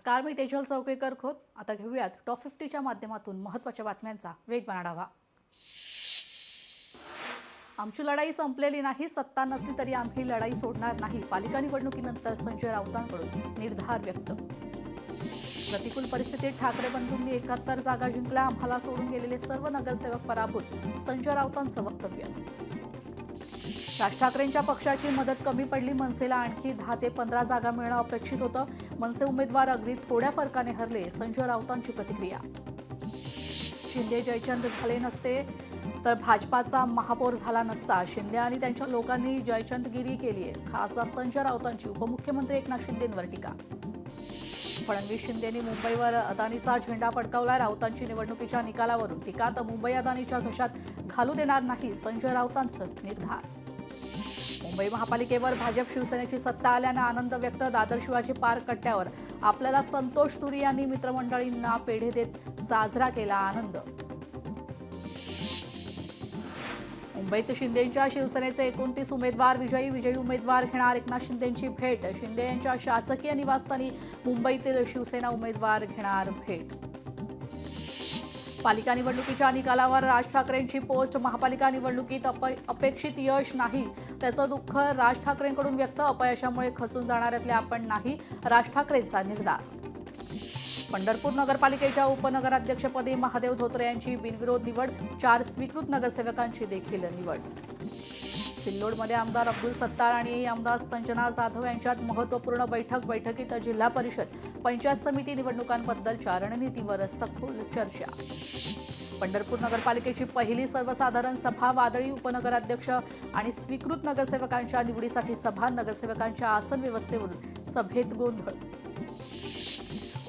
नमस्कार, मी तेजल चौकेकर खोत. आता घेऊयात टॉप 50च्या माध्यमातून महत्त्वाच्या बातम्यांचा वेगवान आढावा. आमची लढाई संपलेली नाही. सत्ता नसली तरी आम्ही लढाई सोडणार नाही. पालिका निवडणुकीनंतर संजय राऊतांकडून निर्धार व्यक्त. प्रतिकूल परिस्थितीत ठाकरे बंधूंनी 71 जागा जिंकल्या. आम्हाला सोडून गेलेले सर्व नगरसेवक पराभूत. संजय राऊतांचं वक्तव्य. राज ठाकरेंच्या पक्षाची मदत कमी पडली. मनसेला आणखी 10 ते 15 जागा मिळणं अपेक्षित होतं. मनसे उमेदवार अगदी थोड्या फरकाने हरले. संजय राऊतांची प्रतिक्रिया. शिंदे जयचंद झाले नसते तर भाजपाचा महापौर झाला नसता. शिंदे आणि त्यांच्या लोकांनी जयचंदगिरी केली आहे. खासदार संजय राऊतांची उपमुख्यमंत्री एकनाथ शिंदेंवर टीका. फडणवीस शिंदेंनी मुंबईवर अदानीचा झेंडा फडकावला. राऊतांची निवडणुकीच्या निकालावरून टीका. तर मुंबई अदानीच्या घशात घालू देणार नाही. संजय राऊतांचं निर्धार. मुंबई महापालिकेवर भाजप शिवसेनेची सत्ता आल्यानं आनंद व्यक्त. दादर शिवाजी पार्क कट्ट्यावर आपल्याला संतोष तुरी यांनी मित्रमंडळींना पेढे देत साजरा केला आनंद. मुंबईत शिंदेंच्या शिवसेनेचे 29 उमेदवार विजयी उमेदवार घेणार. एकनाथ शिंदेंची भेट. शिंदे यांच्या शासकीय निवासस्थानी मुंबईतील शिवसेना उमेदवार घेणार भेट. पालिका निवडणुकीच्या निकालावर राज ठाकरेंची पोस्ट. महापालिका निवडणुकीत अपेक्षित यश नाही. त्याचं दुःख राज ठाकरेंकडून व्यक्त. अपयशामुळे खचून जाणाऱ्यातले आपण नाही. राज ठाकरेंचा निर्धार. पंढरपूर नगरपालिकेच्या उपनगराध्यक्षपदी महादेव धोत्रे यांची बिनविरोध निवड. 4 स्वीकृत नगरसेवकांची देखील निवड. सिल्लोडमध्ये आमदार अब्दुल सत्तार आणि आमदार संजना जाधव यांच्यात महत्त्वपूर्ण बैठकीत जिल्हा परिषद पंचायत समिती निवडणुकांबद्दलच्या रणनीतीवर सखोल चर्चा. पंढरपूर नगरपालिकेची पहिली सर्वसाधारण सभा. वादळी उपनगराध्यक्ष आणि स्वीकृत नगरसेवकांच्या निवडीसाठी सभा. नगरसेवकांच्या आसन व्यवस्थेवरून सभेत गोंधळ.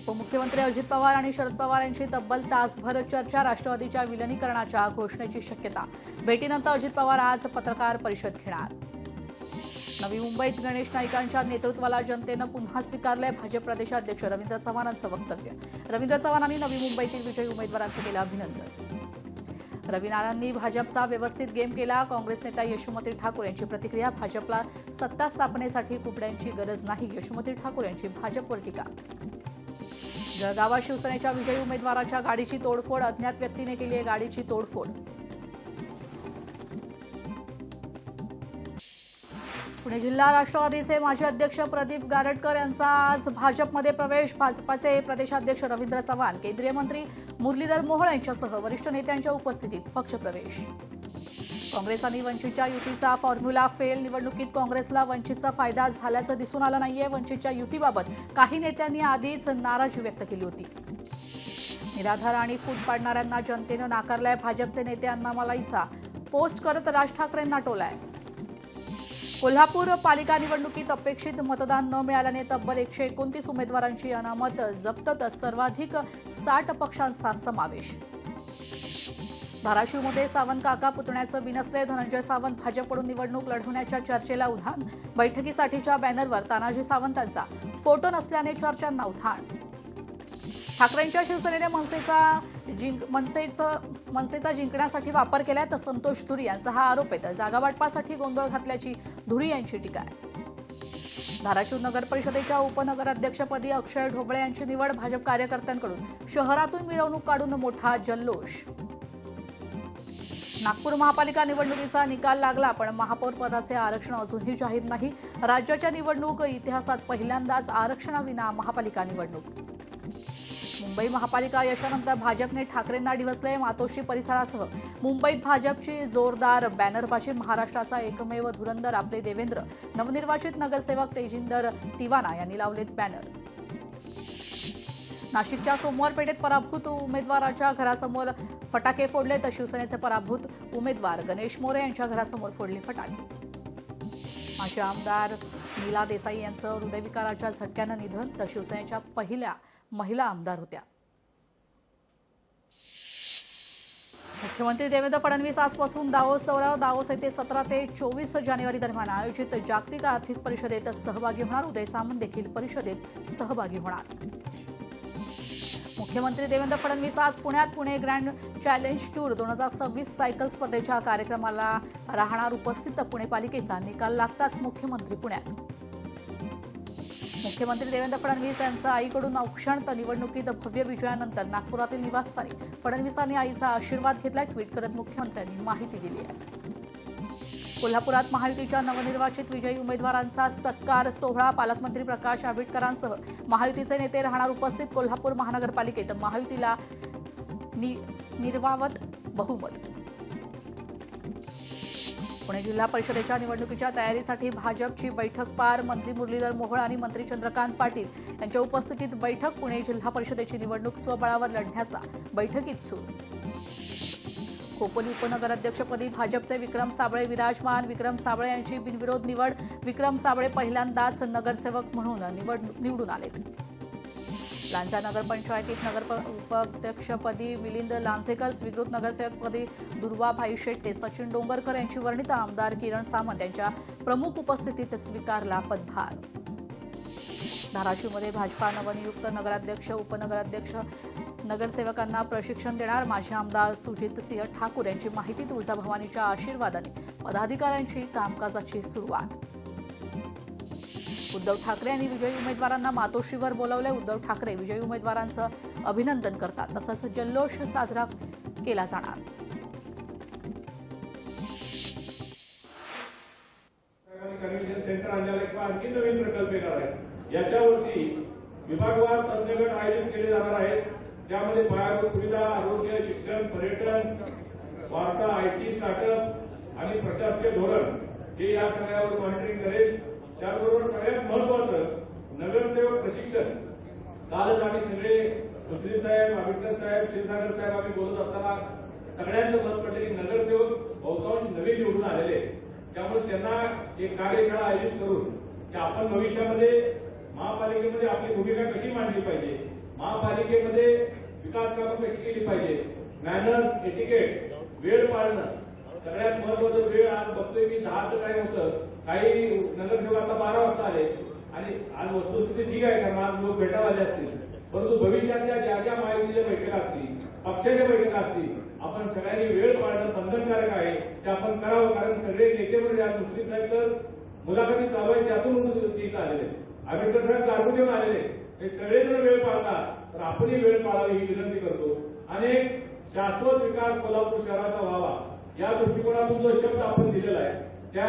उपमुख्यमंत्री अजित पवार आणि शरद पवार यांची तब्बल तासभर चर्चा. राष्ट्रवादीच्या विलिनीकरणाच्या घोषणेची शक्यता. भेटीनंतर अजित पवार आज पत्रकार परिषद घेणार. नवी मुंबईत गणेश नाईकांच्या नेतृत्वाला जनतेनं पुन्हा स्वीकारलंय. भाजप प्रदेशाध्यक्ष रवींद्र चव्हाणांचं वक्तव्य. रवींद्र चव्हाणांनी नवी मुंबईतील विजयी उमेदवारांचं केलं अभिनंदन. रविनारांनी भाजपचा व्यवस्थित गेम केला. काँग्रेस नेता यशोमती ठाकूर यांची प्रतिक्रिया. भाजपला सत्ता स्थापनेसाठी कुपड्यांची गरज नाही. यशोमती ठाकूर यांची भाजपवर टीका. जळगावात शिवसेनेच्या विजयी उमेदवाराच्या गाडीची तोडफोड. अज्ञात व्यक्तीने केली आहे गाडीची तोडफोड. पुणे जिल्हा राष्ट्रवादीचे माजी अध्यक्ष प्रदीप गारटकर यांचा आज भाजपमध्ये प्रवेश. भाजपाचे प्रदेशाध्यक्ष रवींद्र चव्हाण, केंद्रीय मंत्री मुरलीधर मोहोळ यांच्यासह वरिष्ठ नेत्यांच्या उपस्थितीत पक्षप्रवेश. काँग्रेस आणि वंचितच्या युतीचा फॉर्म्युला फेल. निवडणुकीत काँग्रेसला वंचितचा फायदा झाल्याचं दिसून आलं नाहीये. वंचितच्या युतीबाबत काही नेत्यांनी आधीच नाराजी व्यक्त केली होती. निराधार आणि फूट पाडणाऱ्यांना जनतेनं नाकारलाय. भाजपचे नेते अण्णामलाईचा पोस्ट करत राज ठाकरेंना टोलाय. कोल्हापूर पालिका निवडणुकीत अपेक्षित मतदान न मिळाल्याने तब्बल 129 उमेदवारांची अनामत जप्त. तर सर्वाधिक 60 पक्षांचा समावेश. धाराशिवमध्ये सावंत काका पुतण्याचं बिनसले. धनंजय सावंत भाजपकडून निवडणूक लढवण्याच्या चर्चेला उधाण. बैठकीसाठीच्या बॅनरवर तानाजी सावंतांचा फोटो नसल्याने चर्चांना उधाण. ठाकरेंच्या शिवसेनेने मनसेचा जिंकण्यासाठी वापर केलाय. तर संतोष तुरी यांचा हा आरोप आहे. तर जागा वाटपासाठी गोंधळ घातल्याची धुरी यांची टीका आहे. धाराशिव नगर परिषदेच्या उपनगराध्यक्षपदी अक्षय ढोबळे यांची निवड. भाजप कार्यकर्त्यांकडून शहरातून मिरवणूक काढून मोठा जल्लोष. नागपूर महापालिका निवडणुकीचा निकाल लागला, पण महापौर पदाचे आरक्षण अजूनही जाहीर नाही. राज्याच्या निवडणूक इतिहासात पहिल्यांदाच आरक्षणाविना महापालिका निवडणूक. मुंबई महापालिका यशानंतर भाजपने ठाकरेंना डिवचले. मातोश्री परिसरासह मुंबईत भाजपची जोरदार बॅनरबाजी. महाराष्ट्राचा एकमेव धुरंधर आपले देवेंद्र. नवनिर्वाचित नगरसेवक तेजिंदर तिवाना यांनी लावलेत बॅनर. नाशिकच्या सोमवार पेठेत पराभूत उमेदवाराच्या घरासमोर फटाके फोडले. तर शिवसेनेचे पराभूत उमेदवार गणेश मोरे यांच्या घरासमोर फोडले फटाके. माजी आमदार नीला देसाई यांचं हृदयविकाराच्या झटक्यानं निधन. तर शिवसेनेच्या पहिल्या महिला आमदार होत्या. मुख्यमंत्री देवेंद्र फडणवीस आजपासून दावोस दौऱ्यावर. दावोस येथे 17 ते 24 जानेवारी दरम्यान आयोजित जागतिक आर्थिक परिषदेत सहभागी होणार. उदय सामंत देखील परिषदेत सहभागी होणार. मुख्यमंत्री देवेंद्र फडणवीस आज पुण्यात Pune grand challenge tour 2026 cycle स्पर्धेच्या कार्यक्रमाला राहणार उपस्थित. पुणे पालिकेचा निकाल लागताच मुख्यमंत्री पुण्यात. मुख्यमंत्री देवेंद्र फडणवीस यांचा आईकडून औक्षण निवडणुकीत भव्य विजयानंतर नागपुरातील निवासस्थानी फडणवीसांनी आईचा आशीर्वाद घेतला. ट्विट करत मुख्यमंत्र्यांनी माहिती दिली आहे. कोल्हापुरात महायुतीच्या नवनिर्वाचित विजयी उमेदवारांचा सत्कार सोहळा. पालकमंत्री प्रकाश आंबेडकरांसह महायुतीचे नेते राहणार उपस्थित. कोल्हापूर महानगरपालिकेत महायुतीला निर्वावत बहुमत. पुणे जिल्हा परिषदेच्या निवडणुकीच्या तयारीसाठी भाजपची बैठक पार. मंत्री मुरलीधर मोहोळ आणि मंत्री चंद्रकांत पाटील यांच्या उपस्थितीत बैठक. पुणे जिल्हा परिषदेची निवडणूक स्वबळावर लढण्याचा बैठकीत सूर. खोपोली उपनगराध्यक्षपदी भाजपचे विक्रम साबळे विराजमान. विक्रम साबळे यांची बिनविरोध निवड. विक्रम साबळे पहिल्यांदाच नगरसेवक म्हणून निवडून आले. लांजा नगरपंचायतीत उपाध्यक्षपदी मिलिंद लांजेकर, स्वीकृत नगरसेवकपदी दुर्वाभाई शेट्टे, सचिन डोंगरकर यांची वर्णित. आमदार किरण सामंत यांच्या प्रमुख उपस्थितीत स्वीकारला पदभार. धाराशिवमध्ये भाजपा नवनियुक्त नगराध्यक्ष उपनगराध्यक्ष नगरसेवकांना प्रशिक्षण देणार. माजी आमदार सुजित सिंह ठाकूर यांची माहिती. तुळजाभवानीच्या आशीर्वादाने पदाधिकाऱ्यांची कामकाजाची सुरुवात. उद्धव ठाकरे यांनी विजयी उमेदवारांना मातोश्रीवर बोलावले. उद्धव ठाकरे विजयी उमेदवारांचं अभिनंदन करतात. तसंच जल्लोष साजरा केला जाणार. आणखी नवीन प्रकल्प येणार आहेत. याच्यावरती विभागवार तज्ञ गट आयोजित केले जाणार आहेत. त्यामध्ये पायाभूत सुविधा, आरोग्य, शिक्षण, पर्यटन, वारसा, आयटी, स्टार्टअप आणि प्रशासकीय धोरण हे या सगळ्यावर मॉनिटरिंग करेल. त्याचबरोबर सगळ्यात महत्वाचं नगरसेवक प्रशिक्षण. कालच आम्ही सगळे मुस्लिम साहेब, आंबेडकर साहेब, क्षीरसागर साहेब आम्ही बोलत असताना सगळ्यांचं मत पडले की नगरसेवक बहुतांश नवीन निवडून आलेले. त्यामुळे त्यांना एक कार्यशाळा आयोजित करून की आपण भविष्यामध्ये महापालिकेमध्ये आपली भूमिका कशी मांडली पाहिजे, महापालिकेमध्ये विकास कामं कशी केली पाहिजे, मॅनर्स, एटिकेट, वेळ पाळणं. सगळ्यात महत्वाचं वेळ आज बघतोय की 10चं काय होतं. काही नगरसेवक आता 12 वाजता आले आणि आज वस्तुस्थिती ठीक आहे कारण आज लोक भेटायला आले असतील. परंतु भविष्यातल्या ज्या ज्या महायुतीच्या बैठका असतील, पक्षाच्या बैठका असतील, आपण सगळ्यांनी वेळ पाळणं बंधनकारक आहे ते आपण करावं. कारण सगळे नेते म्हणजे आज मुस्लिम साहेब तर मुलाखती चालू आहे त्यातून इथं आलेले, आंबेडकर साहेब लागू देऊन आलेले. हे सगळेजण वेळ पाळतात तर आपणही वेळ पाळावी ही विनंती करतो. आणि शाश्वत विकास कोल्हापूर शहराचा व्हावा या दृष्टिकोनातून जो शब्द आपण दिलेला आहे त्या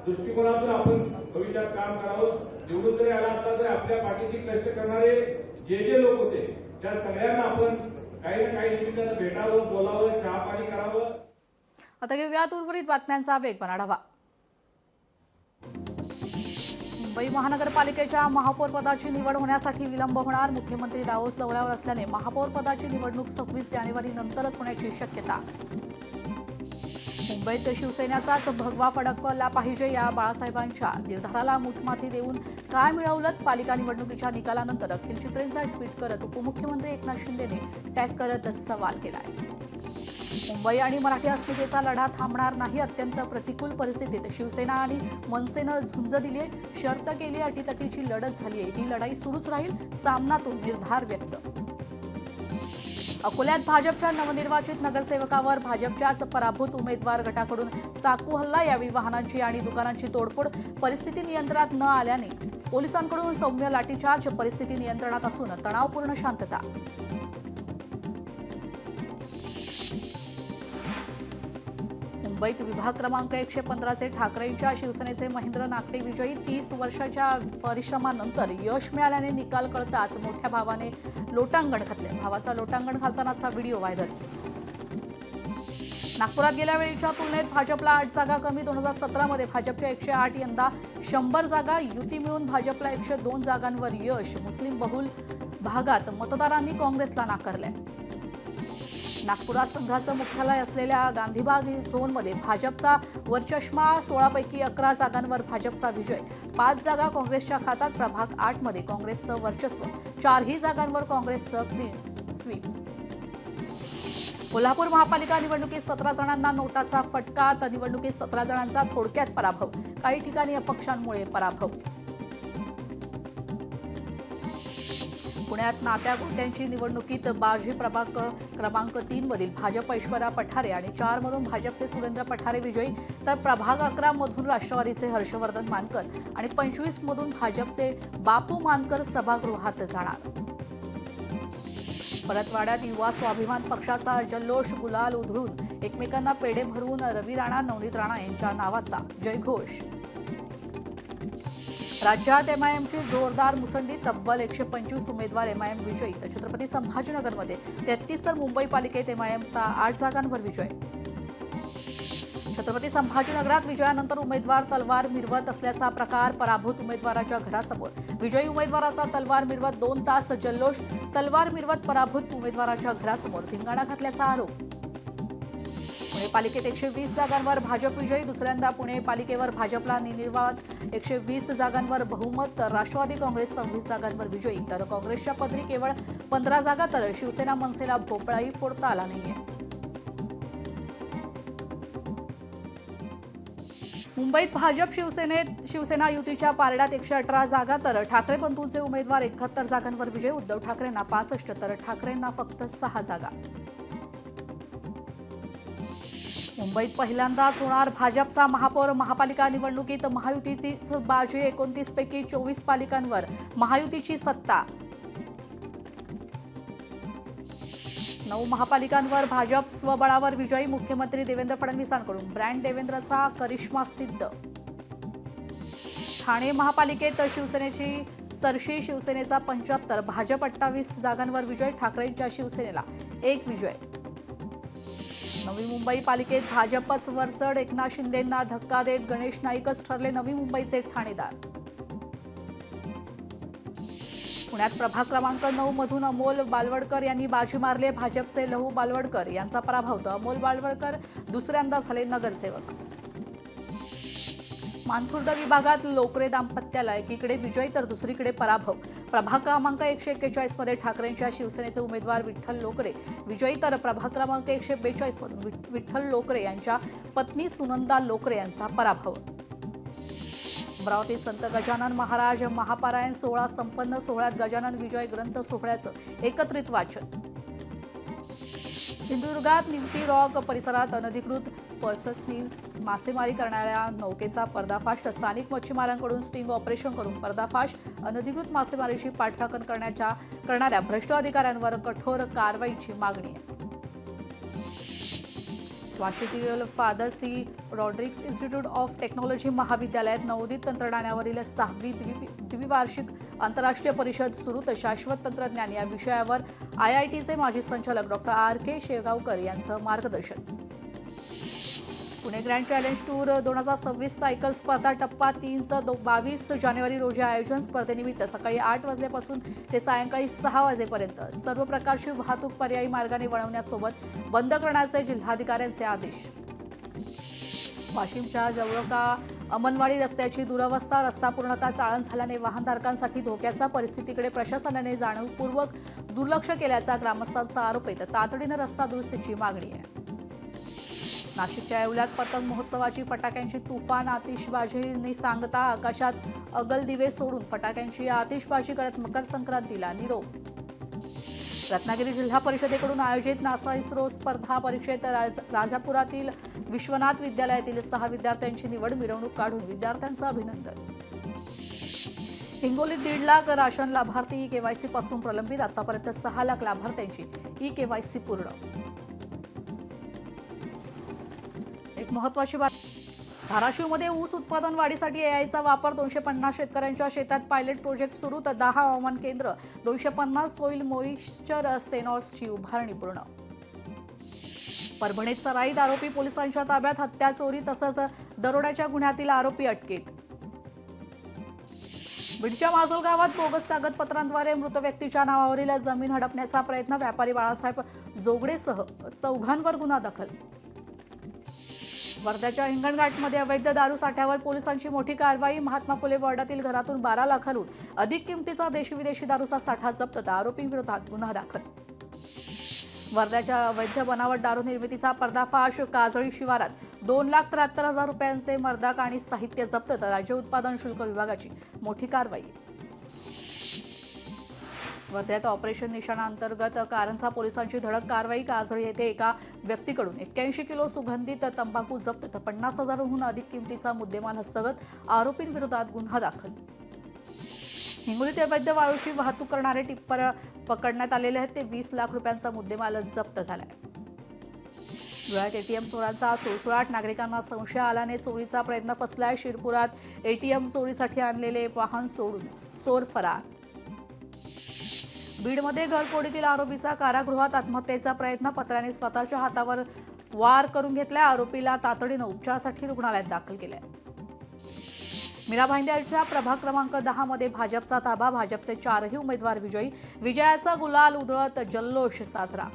दृष्टिकोनातून आपण भविष्यात काम करावं. निवडून जरी आला असला तरी आपल्या पाठीशी कष्ट करणारे जे लोक होते त्या सगळ्यांना आपण काही ना काही निमित्तानं भेटावं, बोलावं, चहा पाणी करावं. आता घेऊयात उर्वरित बातम्यांचा वेगवान आढावा. मुंबई महानगरपालिकेच्या महापौर पदाची निवड होण्यासाठी विलंब होणार. मुख्यमंत्री दावोस दौऱ्यावर असल्याने महापौर पदाची निवडणूक 26 जानेवारी नंतरच होण्याची शक्यता. मुंबईत शिवसेनेचाच भगवा फडकला पाहिजे या बाळासाहेबांच्या निर्धाराला मुठमाती देऊन काय मिळवलं. पालिका निवडणुकीच्या निकालानंतर अखिल चित्रेंचा ट्विट करत उपमुख्यमंत्री एकनाथ शिंदेने टॅग करत सवाल केलाय. मुंबई आणि मराठी अस्मितेचा लढा थांबणार नाही. अत्यंत प्रतिकूल परिस्थितीत शिवसेना आणि मनसेनं झुंज दिली. शर्त केली, अटीतटीची लढत झाली. ही लढाई सुरूच राहील. सामनातून निर्धार व्यक्त. अकोल्यात भाजपच्या नवनिर्वाचित नगरसेवकावर भाजपच्याच पराभूत उमेदवार गटाकडून चाकू हल्ला. यावेळी वाहनांची आणि दुकानांची तोडफोड. परिस्थिती नियंत्रणात न आल्याने पोलिसांकडून सौम्य लाठीचार्ज. परिस्थिती नियंत्रणात असून तणावपूर्ण शांतता. मुंबईत विभाग क्रमांक 115चे ठाकरेंच्या शिवसेनेचे महेंद्र नागटे विजयी. 30 वर्षाच्या परिश्रमानंतर यश मिळाल्याने निकाल कळताच मोठ्या भावाने लोटांगण घातले. भावाचा लोटांगण घालतानाचा व्हिडिओ व्हायरल. नागपुरात गेल्या वेळीच्या तुलनेत भाजपला 8 जागा कमी. 2017मध्ये भाजपच्या 108, यंदा 100 जागा. युती मिळून भाजपला 102 जागांवर यश. मुस्लिम बहुल भागात मतदारांनी काँग्रेसला नाकारले. नागपुरात संघाचं मुख्यालय असलेल्या गांधीबाग झोनमध्ये भाजपचा वरचष्मा. 16 पैकी 11 जागांवर भाजपचा विजय. 5 जागा काँग्रेसच्या खात्यात. प्रभाग 8 मध्ये काँग्रेसचं वर्चस्व. 4ही जागांवर काँग्रेसचं क्लीन स्वीप. कोल्हापूर महापालिका निवडणुकीत 17 जणांना नोटाचा फटका. तर निवडणुकीत 17 जणांचा थोडक्यात पराभव. काही ठिकाणी अपक्षांमुळे पराभव. पुण्यात नात्या गोत्यांची निवडणुकीत बाजी प्रभाग क्रमांक 3 मधील भाजप ऐश्वर्या पठारे आणि 4 मधून भाजपचे सुरेंद्र पठारे विजयी, तर प्रभाग 11 मधून राष्ट्रवादीचे हर्षवर्धन मानकर आणि 25 मधून भाजपचे बापू मानकर सभागृहात जाणार. परतवाड्यात युवा स्वाभिमान पक्षाचा जल्लोष, गुलाल उधळून एकमेकांना पेढे भरवून रवी राणा, नवनीत राणा यांच्या नावाचा जयघोष. राज्यात एमआयएमची जोरदार मुसंडी, तब्बल 125 उमेदवार एमआयएम विजयी, तर छत्रपती संभाजीनगरमध्ये 33 तर मुंबई पालिकेत एमआयएमचा 8 जागांवर विजय. छत्रपती संभाजीनगरात विजयानंतर उमेदवार तलवार मिरवत असल्याचा प्रकार, पराभूत उमेदवाराच्या घरासमोर विजयी उमेदवाराचा तलवार मिरवत 2 तास जल्लोष, तलवार मिरवत पराभूत उमेदवाराच्या घरासमोर धिंगाणा घातल्याचा आरोप. पुणे पालिकेत 120 जागांवर भाजप विजयी, दुसऱ्यांदा पुणे पालिकेवर भाजपला निर्विवाद 120 जागांवर बहुमत, तर राष्ट्रवादी काँग्रेस 26 जागांवर विजयी, तर काँग्रेसच्या पदरी केवळ 15 जागा, तर शिवसेना मनसेला भोपळाही फोडता आला नाहीये. मुंबईत भाजप शिवसेना युतीच्या पारड्यात 118 जागा, तर ठाकरे बंधूंचे उमेदवार 71 जागांवर विजय, उद्धव ठाकरेंना 65 तर ठाकरेंना फक्त 6 जागा. मुंबईत पहिल्यांदाच होणार भाजपचा महापौर. महापालिका निवडणुकीत महायुतीची बाजी, 29 पैकी 24 पालिकांवर महायुतीची सत्ता. 9 महापालिकांवर भाजप स्वबळावर विजयी, मुख्यमंत्री देवेंद्र फडणवीसांकडून ब्रँड देवेंद्रचा करिश्मा सिद्ध. ठाणे महापालिकेत शिवसेनेची सरशी, शिवसेनेचा 75, भाजप 28 जागांवर विजय, ठाकरेंच्या शिवसेनेला 1 विजय. नवी मुंबई पालिकेत भाजपच वरचढ, एकनाथ शिंदेंना धक्का देत गणेश नाईकच ठरले नवी मुंबईचे ठाणेदार. पुण्यात प्रभाग क्रमांक 9 मधून अमोल बालवडकर यांनी बाजी मारले, भाजपचे लहू बालवडकर यांचा पराभव, तर अमोल बालवडकर दुसऱ्यांदा झाले नगरसेवक. मानखुर्द विभागात लोकरे दाम्पत्याला एकीकडे विजय तर दुसरीकडे पराभव. प्रभाग क्रमांक 141 मध्ये ठाकरेंच्या शिवसेनेचे उमेदवार विठ्ठल लोकरे विजयी, तर प्रभाग क्रमांक 142 मधून विठ्ठल लोकरे यांच्या पत्नी सुनंदा लोकरे यांचा पराभव. अमरावतीत संत गजानन महाराज महापारायण सोहळा संपन्न, सोहळ्यात गजानन विजय ग्रंथ सोहळ्याचं एकत्रित वाचन. सिंधुदुर्गात निवती रॉक परिसरात अनधिकृत पर्ससनी मासेमारी करणाऱ्या नौकेचा पर्दाफाश, तर स्थानिक मच्छीमारांकडून स्टिंग ऑपरेशन करून पर्दाफाश. अनधिकृत मासेमारीची पाठराखण करणाऱ्या भ्रष्ट अधिकाऱ्यांवर कठोर कारवाईची मागणी आहे. वाशीतील Father C Rodrigues Institute of Technology महाविद्यालयात नवोदित तंत्रज्ञानावरील 6वी द्विवार्षिक आंतरराष्ट्रीय परिषद सुरू, तर शाश्वत तंत्रज्ञान या विषयावर IITचे माजी संचालक डॉ. RK शेगावकर यांचं मार्गदर्शन. Pune grand challenge tour 2026 cycle स्पर्धा टप्पा 3चं 22 जानेवारी रोजी आयोजन. स्पर्धेनिमित्त सकाळी 8 वाजल्यापासून ते सायंकाळी 6 वाजेपर्यंत सर्व प्रकारची वाहतूक पर्यायी मार्गाने वळवण्यासोबत बंद करण्याचे जिल्हाधिकाऱ्यांचे आदेश. वाशिमच्या जवळका अमनवाडी रस्त्याची दुरवस्था, रस्ता पूर्णतः चाळण झाल्याने वाहनधारकांसाठी धोक्याचा, परिस्थितीकडे प्रशासनाने जाणीवपूर्वक दुर्लक्ष केल्याचा ग्रामस्थांचा आरोप आहे, तर तातडीने रस्ता दुरुस्तीची मागणी आहे. नाशिकच्या येवल्यात पतंग महोत्सवाची फटाक्यांची तुफान आतिषबाजींनी सांगता आकाशात अगलदिवे सोडून फटाक्यांची आतिषबाजी करत मकर संक्रांतीला निरोप. रत्नागिरी जिल्हा परिषदेकडून आयोजित नासा इस्रो स्पर्धा परीक्षेत राजापुरातील विश्वनाथ विद्यालयातील 6 विद्यार्थ्यांची निवड, मिरवणूक काढून विद्यार्थ्यांचं अभिनंदन. हिंगोलीत 1.5 लाख राशन लाभार्थी केवायसी पासून प्रलंबित, आतापर्यंत 6 लाख लाभार्थ्यांची केवायसी पूर्ण. एक महत्त्वाची बातमी, धाराशिवमध्ये ऊस उत्पादन वाढीसाठी एआयचा वापर, 250 शेतकऱ्यांच्या शेतात पायलट प्रोजेक्ट सुरू, तर 10 हवामान केंद्र, 250 सोईल मॉइश्चर सेन्सॉर्सची उभारणी पूर्ण. परभणीत सराईत आरोपी पोलिसांच्या ताब्यात, हत्या, चोरी तसंच दरोड्याच्या गुन्ह्यातील आरोपी अटकेत. बीडच्या माजल गावात बोगस कागदपत्रांद्वारे मृत व्यक्तीच्या नावावरील जमीन हडपण्याचा प्रयत्न, व्यापारी बाळासाहेब जोगडेसह 4घांवर गुन्हा दाखल. वर्ध्याच्या हिंगणघाटमध्ये अवैध दारू साठ्यावर पोलिसांची मोठी कारवाई, महात्मा फुले वॉर्डातील घरातून 12 लाखांहून अधिक किमतीचा देशी विदेशी दारूचा साठा जप्त, तर आरोपींविरोधात गुन्हा दाखल. वर्ध्याच्या अवैध बनावट दारू निर्मितीचा पर्दाफाश, काजळी शिवारात 2,73,000 रुपयांचे मर्दाक आणि साहित्य जप्त, तर राज्य उत्पादन शुल्क विभागाची मोठी कारवाई. वर्ध्यात ऑपरेशन निशाणा अंतर्गत कारंजा पोलिसांची धडक कारवाई. काजळी येथे एका व्यक्तीकडून 81 किलो सुगंधित तंबाखू जप्त तर 50,000हून अधिक किमतीचा मुद्देमाल हस्तगत. आरोपींविरोधात गुन्हा दाखल. हिंगोलीत अवैध वाळूची वाहतूक करणारे टिप्पर पकडण्यात आलेले आहेत. ते 20 लाख रुपयांचा मुद्देमाल जप्त झालाय. धुळ्यात एटीएम चोरांचा सुळसुळाट. नागरिकांना संशय आल्याने चोरीचा प्रयत्न फसलाय. शिरपुरात एटीएम चोरीसाठी आणलेले वाहन सोडून चोर फरार. बीडमध्ये घरफोडीतील आरोपीचा कारागृहात आत्महत्येचा प्रयत्न. पत्र्याने स्वतःच्या हातावर वार करून घेतलाय. आरोपीला तातडीनं उपचारासाठी रुग्णालयात दाखल केलंय. मीरा भाईंदरच्या प्रभाग क्रमांक 10 मध्ये भाजपचा ताबा. भाजपचे 4ही उमेदवार विजयी. विजयाचा गुलाल उधळत जल्लोष साजरा.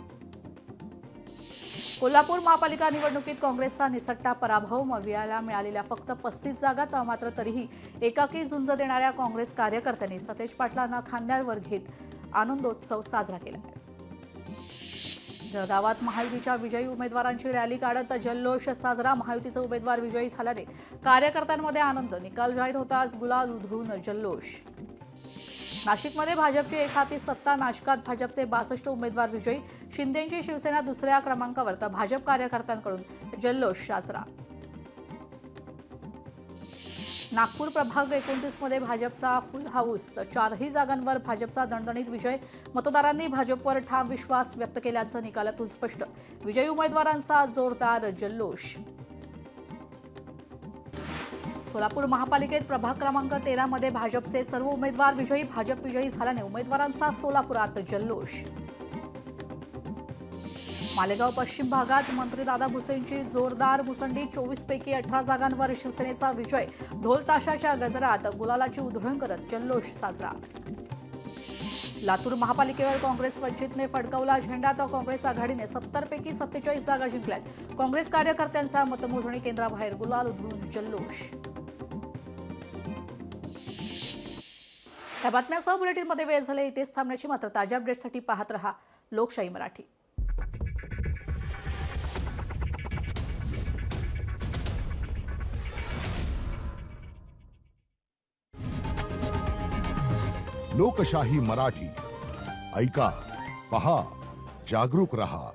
कोल्हापूर महापालिका निवडणुकीत काँग्रेसचा निसट्टा पराभव. मवियाला मिळालेल्या फक्त 35 जागा. मात्र तरीही एकाकी झुंज देणाऱ्या काँग्रेस कार्यकर्त्यांनी सतेज पाटलांना खांद्यावर घेत आनंदोत्सव साजरा केला. जळगावात महायुतीच्या विजयी उमेदवारांची रॅली काढत जल्लोष साजरा. महायुतीचे उमेदवार विजयी झाल्याने कार्यकर्त्यांमध्ये आनंद. निकाल जाहीर होताच गुलाल उधळून जल्लोष. नाशिकमध्ये भाजपची एकहाती सत्ता. नाशकात भाजपचे 62 उमेदवार विजयी. शिंदेंची शिवसेना दुसऱ्या क्रमांकावर तर भाजप कार्यकर्त्यांकडून जल्लोष साजरा. नागपूर प्रभाग 29 मध्ये भाजपचा फुल हाऊस. 4ही जागांवर भाजपचा दणदणीत विजय. मतदारांनी भाजपवर ठाम विश्वास व्यक्त केल्याचं निकालातून स्पष्ट. विजयी उमेदवारांचा जोरदार जल्लोष. सोलापूर महापालिकेत प्रभाग क्रमांक 13 मध्ये भाजपचे सर्व उमेदवार विजयी. भाजप विजयी झाल्याने उमेदवारांचा सोलापुरात जल्लोष. मालेगाव पश्चिम भागात मंत्री दादा भुसेंची जोरदार मुसंडी. 24 पैकी 18 जागांवर शिवसेनेचा विजय. ढोल ताशाच्या गजरात गुलालाची उधळण करत जल्लोष साजरा. लातूर महापालिकेवर काँग्रेस वंचितने फडकवला झेंडा. तर काँग्रेस आघाडीने 70 पैकी 47 जागा जिंकल्यात. काँग्रेस कार्यकर्त्यांचा मतमोजणी केंद्राबाहेर गुलाल उधळून जल्लोष. या बातम्यासह बुलेटिनमध्ये वेळ झाले इथेच थांबण्याची. मात्र ताज्या अपडेट्ससाठी पाहत रहा लोकशाही मराठी. लोकशाही मराठी ऐका, पहा, जागरूक रहा.